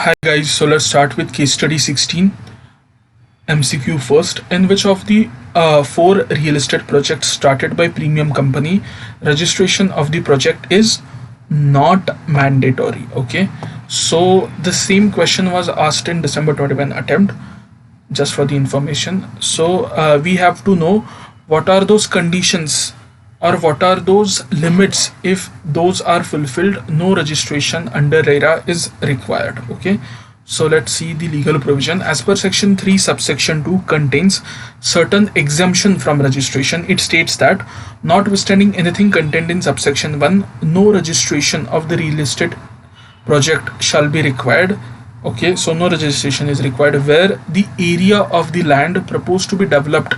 Hi guys, so let's start with case study 16 MCQ first. In which of the four real estate projects started by premium company, registration of the project is not mandatory? Okay, so the same question was asked in December 21 attempt, just for the information. So we have to know what are those conditions or what are those limits. If those are fulfilled, no registration under RERA is required. Okay, so let's see the legal provision. As per section 3 subsection 2 contains certain exemption from registration. It states that notwithstanding anything contained in subsection 1, no registration of the real estate project shall be required. Okay, so no registration is required where the area of the land proposed to be developed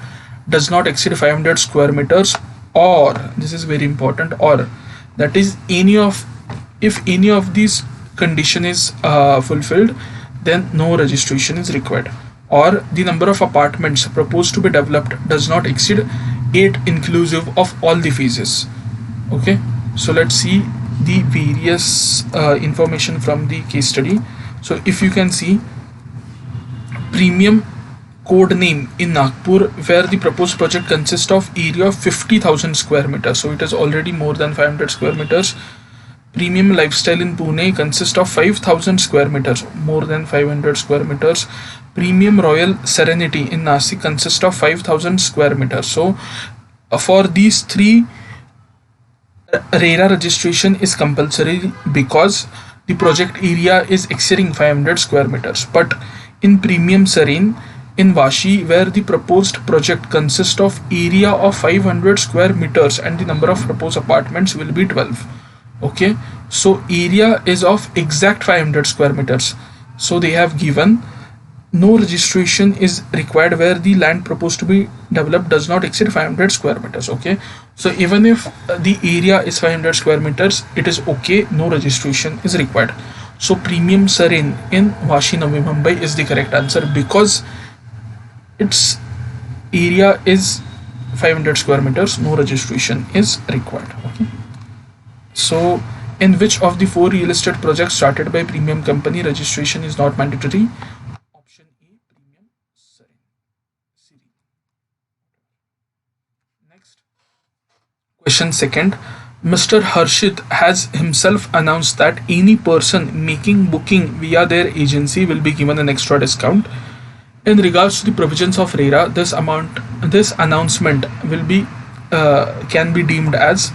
does not exceed 500 square meters, or this is very important, or that is if any of these condition is fulfilled, then no registration is required, or the number of apartments proposed to be developed does not exceed 8 inclusive of all the phases. Okay, so let's see the various information from the case study. So if you can see, premium code name in Nagpur, where the proposed project consists of area of 50,000 square meters, so it is already more than 500 square meters. Premium lifestyle in Pune consists of 5,000 square meters, more than 500 square meters. Premium royal serenity in Nasik consists of 5,000 square meters. So for these three, RERA registration is compulsory because the project area is exceeding 500 square meters. But in premium serene in Vashi, where the proposed project consists of area of 500 square meters and the number of proposed apartments will be 12. Okay, so area is of exact 500 square meters, so they have given no registration is required where the land proposed to be developed does not exceed 500 square meters. Okay, so even if the area is 500 square meters, it is okay, no registration is required. So premium serene in Vashi, Navi Mumbai is the correct answer because its area is 500 square meters, no registration is required. Okay, so in which of the four real estate projects started by premium company, registration is not mandatory? Option A, premium serene. Next question second. Mr. Harshit has himself announced that any person making booking via their agency will be given an extra discount. In regards to the provisions of RERA, this announcement will be can be deemed as.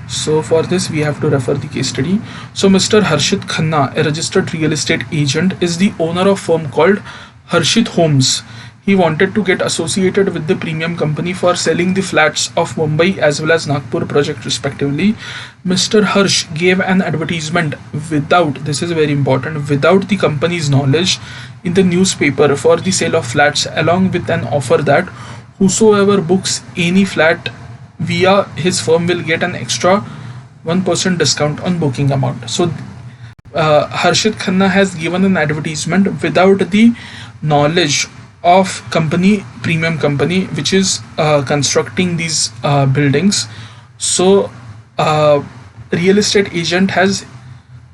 So for this we have to refer the case study. So Mr. Harshit Khanna, a registered real estate agent, is the owner of firm called Harshit Homes. He wanted to get associated with the premium company for selling the flats of Mumbai as well as Nagpur project respectively. Mr. Harsh gave an advertisement without, this is very important, without the company's knowledge in the newspaper for the sale of flats, along with an offer that whosoever books any flat via his firm will get an extra 1% discount on booking amount. So Harshit Khanna has given an advertisement without the knowledge of premium company which is constructing these buildings. So real estate agent has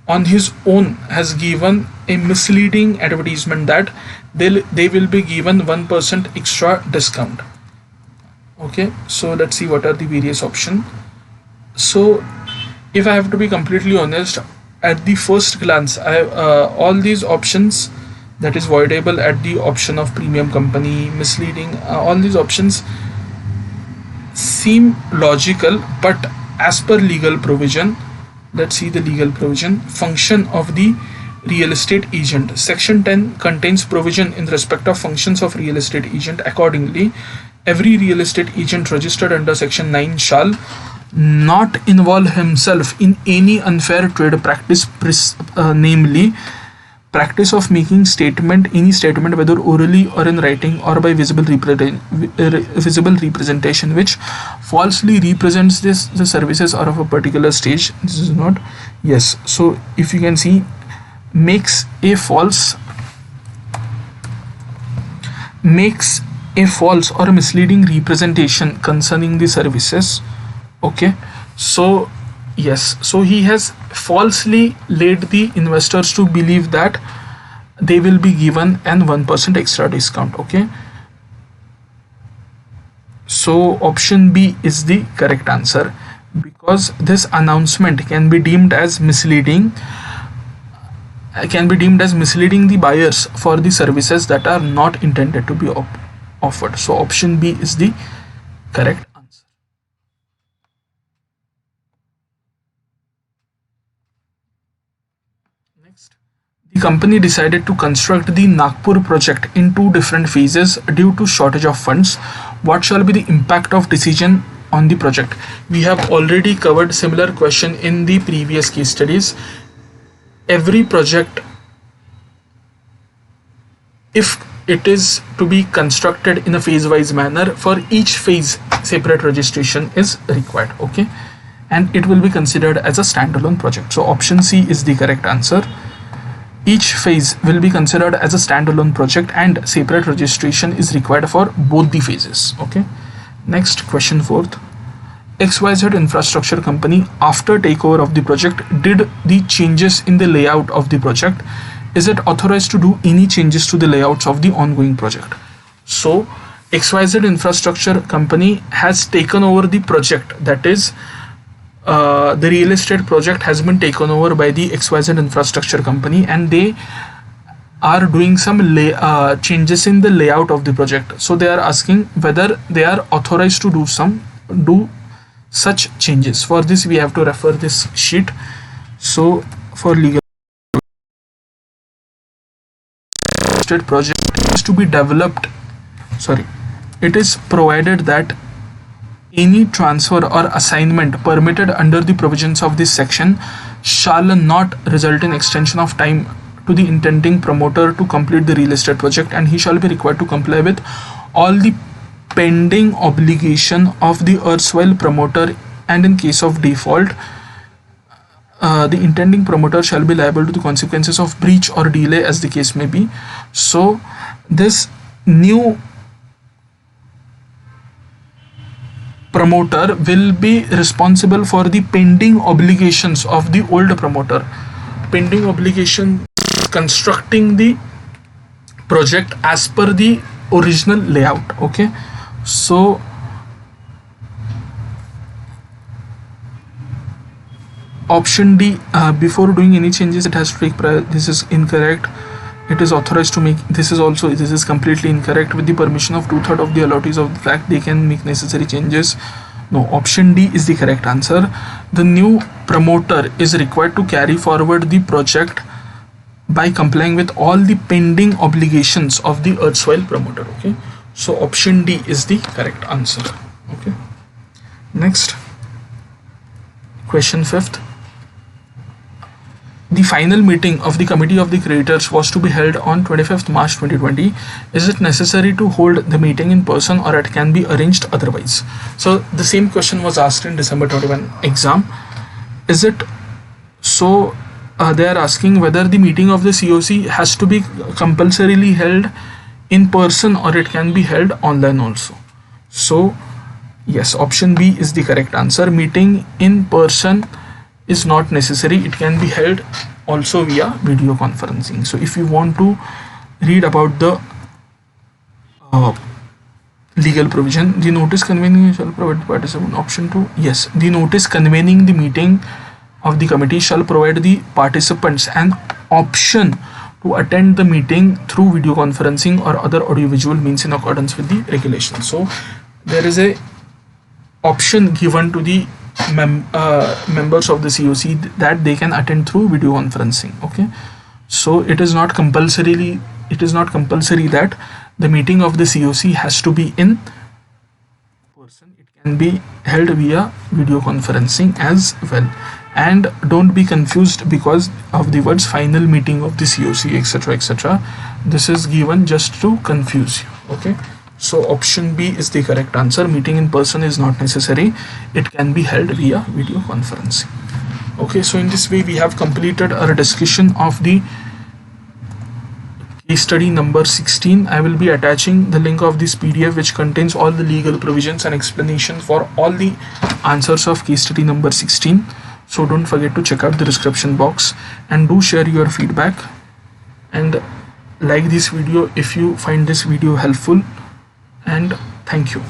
on his own has given a misleading advertisement that they will be given 1% extra discount. Okay, so let's see what are the various options. So if I have to be completely honest, at the first glance all these options, that is voidable at the option of premium company, misleading, all these options seem logical, but as per legal provision, let's see the legal provision. Function of the real estate agent. Section 10 contains provision in respect of functions of real estate agent. Accordingly, every real estate agent registered under section 9 shall not involve himself in any unfair trade practice, namely practice of making any statement whether orally or in writing or by visible representation which falsely represents the services or of a particular stage. This is not, yes. So if you can see, makes a false or misleading representation concerning the services. Okay, so yes, so he has falsely led the investors to believe that they will be given an 1% extra discount. Okay, so option B is the correct answer, because this announcement can be deemed as misleading the buyers for the services that are not intended to be offered. So option B is the correct answer. Next, the company decided to construct the Nagpur project in two different phases due to shortage of funds. What shall be the impact of decision on the project? We have already covered similar question in the previous case studies. Every project, if it is to be constructed in a phase-wise manner, for each phase separate registration is required. Okay, and it will be considered as a standalone project. So option C is the correct answer. Each phase will be considered as a standalone project and separate registration is required for both the phases. Okay, next, question 4th. XYZ infrastructure company, after takeover of the project, did the changes in the layout of the project. Is it authorized to do any changes to the layouts of the ongoing project? So XYZ infrastructure company has taken over the project, that is the real estate project has been taken over by the XYZ infrastructure company, and they are doing some changes in the layout of the project. So they are asking whether they are authorized to do such changes. For this we have to refer this sheet. So for legal estate project is to be developed, it is provided that any transfer or assignment permitted under the provisions of this section shall not result in extension of time to the intending promoter to complete the real estate project, and he shall be required to comply with all the pending obligation of the erstwhile promoter, and in case of default the intending promoter shall be liable to the consequences of breach or delay as the case may be. So this new promoter will be responsible for the pending obligations of the old promoter. Pending obligation, constructing the project as per the original layout. Okay, so option D, before doing any changes it has to take prior. This is incorrect. It is authorized to make. This is completely incorrect. With the permission of 2/3 of the allottees of the flat, they can make necessary changes. No, option D is the correct answer. The new promoter is required to carry forward the project by complying with all the pending obligations of the erstwhile promoter. Okay, so option D is the correct answer. Okay, next, question 5th. The final meeting of the committee of the creditors was to be held on 25th March 2020. Is it necessary to hold the meeting in person, or it can be arranged otherwise? So the same question was asked in December 21 exam. Is it so? They are asking whether the meeting of the COC has to be compulsorily held in person, or it can be held online also. So yes, option B is the correct answer. Meeting in person is not necessary. It can be held also via video conferencing. So if you want to read about the legal provision, the notice convening shall provide the participant. Option 2, yes, the notice convening the meeting of the committee shall provide the participants an option to attend the meeting through video conferencing or other audiovisual means in accordance with the regulations. So there is a option given to the members of the COC that they can attend through video conferencing. Okay, so it is not compulsory that the meeting of the COC has to be in person. It can be held via video conferencing as well. And don't be confused because of the words final meeting of the COC, etc., etc. This is given just to confuse you. Okay, so option B is the correct answer. Meeting in person is not necessary. It can be held via video conferencing. Okay, so in this way we have completed our discussion of the case study number 16. I will be attaching the link of this PDF which contains all the legal provisions and explanations for all the answers of case study number 16. So don't forget to check out the description box and do share your feedback, and like this video if you find this video helpful, and thank you.